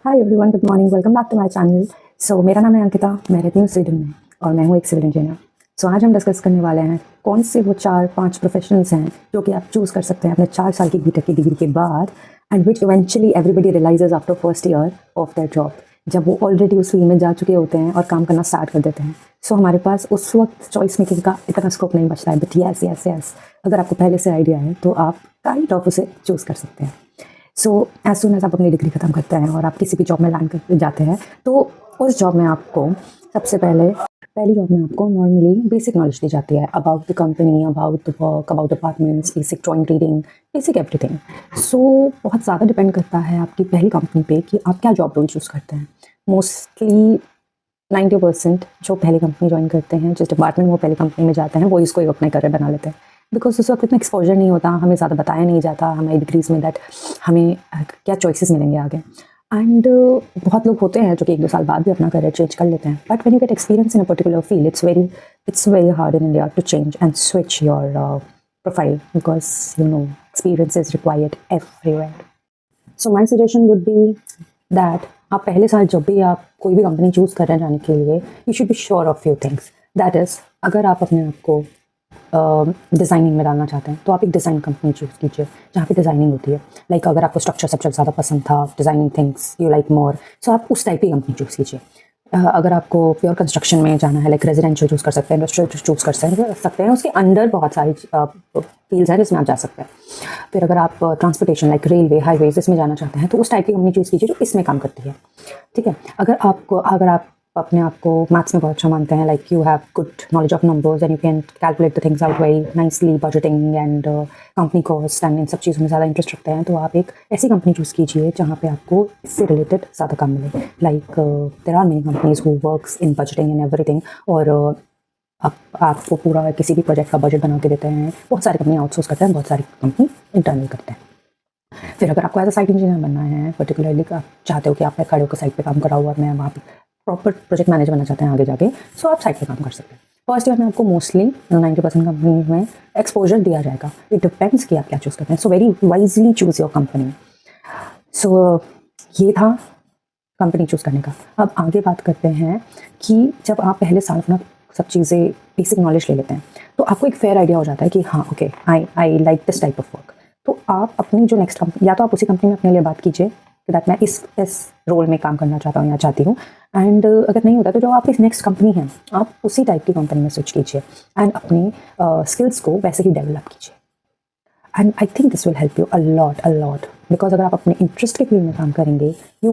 Hi everyone, good morning, welcome back to my channel. मेरा नाम है अंकिता, मैं रहती हूँ स्वीडन में और मैं हूँ एक सिविल इंजीनियर। आज हम डिस्कस करने वाले हैं कौन से वो 4-5 प्रोफेशनल्स हैं जो कि आप चूज़ कर सकते हैं अपने 4 साल की बीटेक की डिग्री के बाद, and which eventually everybody realises after first year of their job, जब वो ऑलरेडी उस फील्ड में जा चुके होते हैं और काम करना स्टार्ट कर देते हैं। हमारे पास उस वक्त चॉइस मेकिंग का इतना स्कोप नहीं बचता है, बट यस यस यस, अगर आपको पहले से आइडिया है तो आप काइंड ऑफ उसे चूज़ कर सकते हैं। एज सुन एज आप अपनी डिग्री खत्म करते हैं और आप किसी भी जॉब में लैंड कर जाते हैं, तो उस जॉब में आपको सबसे पहली जॉब में आपको नॉर्मली बेसिक नॉलेज दी जाती है about the company, about the work, about departments, basic drawing, reading, basic everything. बहुत ज़्यादा डिपेंड करता है आपकी पहली कंपनी पे कि आप क्या जॉब रोल चूज़ करते हैं। मोस्टली 90% जो पहली कंपनी ज्वाइन करते हैं, जिस डिपार्टमेंट में वो पहली कंपनी में जाते हैं, वो इसको ही अपना करियर बना लेते हैं। बिकॉज उस वक्त इतना एक्सपोजर नहीं होता, हमें ज़्यादा बताया नहीं जाता हमारी डिग्रीज़ में दैट हमें क्या चॉइसेस मिलेंगे आगे। एंड बहुत लोग होते हैं जो कि 1-2 साल बाद भी अपना करियर चेंज कर लेते हैं, but when you get experience in a particular field, it's very hard in India to change and switch your profile, because experience is required everywhere. My suggestion would be that आप पहले साल जब भी आप कोई भी कंपनी चूज़ कर रहे हैं जाने के लिए, you should be sure of few things. That is, अगर आप अपने आप को डिज़ाइनिंग में डालना चाहते हैं तो आप एक डिज़ाइन कंपनी चूज़ कीजिए जहाँ पे डिज़ाइनिंग होती है। लाइक अगर आपको स्ट्रक्चर सब्जेक्ट ज़्यादा पसंद था, designing things you like more, so आप उस टाइप की कंपनी चूज़ कीजिए। अगर आपको प्योर कंस्ट्रक्शन में जाना है, लाइक रेजिडेंशियल चूज़ कर सकते हैं, इंडस्ट्रियल चूज़ कर सकते हैं, उसके अंडर बहुत सारी फील्ड्स हैं जिसमें आप जा सकते हैं। फिर अगर आप ट्रांसपोर्टेशन लाइक रेलवे, हाईवेज, इसमें जाना चाहते हैं तो उस टाइप की कंपनी चूज़ कीजिए जो इसमें काम करती है। ठीक है। अगर आप अपने आप को मैथ्स में बहुत अच्छा मानते हैं, like you have good knowledge of numbers and you can calculate the things out very nicely, budgeting and company cost and in सब चीज़ों में ज़्यादा इंटरेस्ट रखते हैं, तो आप एक ऐसी कंपनी चूज़ कीजिए जहाँ पे आपको इससे रिलेटेड ज़्यादा काम मिले। Like there are many companies who works in budgeting and everything, और आपको पूरा किसी भी प्रोजेक्ट का बजट बना के देते हैं। बहुत सारी कंपनी आउटसोर्स करते हैं, बहुत सारी कंपनी इंटरनल करते हैं। फिर अगर आपको एज अ साइट इंजीनियर बनना है, पर्टिकुलरली आप चाहते हो कि आप खड़े होकर साइट पे काम करा हुआ, मैं वहाँ पे प्रॉपर प्रोजेक्ट मैनेजर बनना चाहते हैं आगे जाके, सो आप साइट पे काम कर सकते हैं। फर्स्ट ईयर में आपको मोस्टली 90% कंपनी में एक्सपोजर दिया जाएगा। इट डिपेंड्स कि आप क्या चूज़ करते हैं, so very wisely choose your company. ये था कंपनी चूज़ करने का। अब आगे बात करते हैं कि जब आप पहले साल अपना सब चीज़ें बेसिक नॉलेज ले लेते हैं तो आपको एक फेयर आइडिया हो जाता है कि हाँ okay, I like this type of work. तो आप अपनी जो नेक्स्ट कंपनी, या तो आप उसी कंपनी में अपने लिए बात कीजिए कि दैट मैं इस रोल में काम करना चाहता हूँ या चाहती हूँ, एंड अगर नहीं होता तो जो आपकी नेक्स्ट कंपनी है आप उसी टाइप की कंपनी में स्विच कीजिए एंड अपनी स्किल्स को वैसे ही डेवलप कीजिए। And I think this will help you a lot because अगर आप अपने इंटरेस्ट के फील्ड में काम करेंगे, यू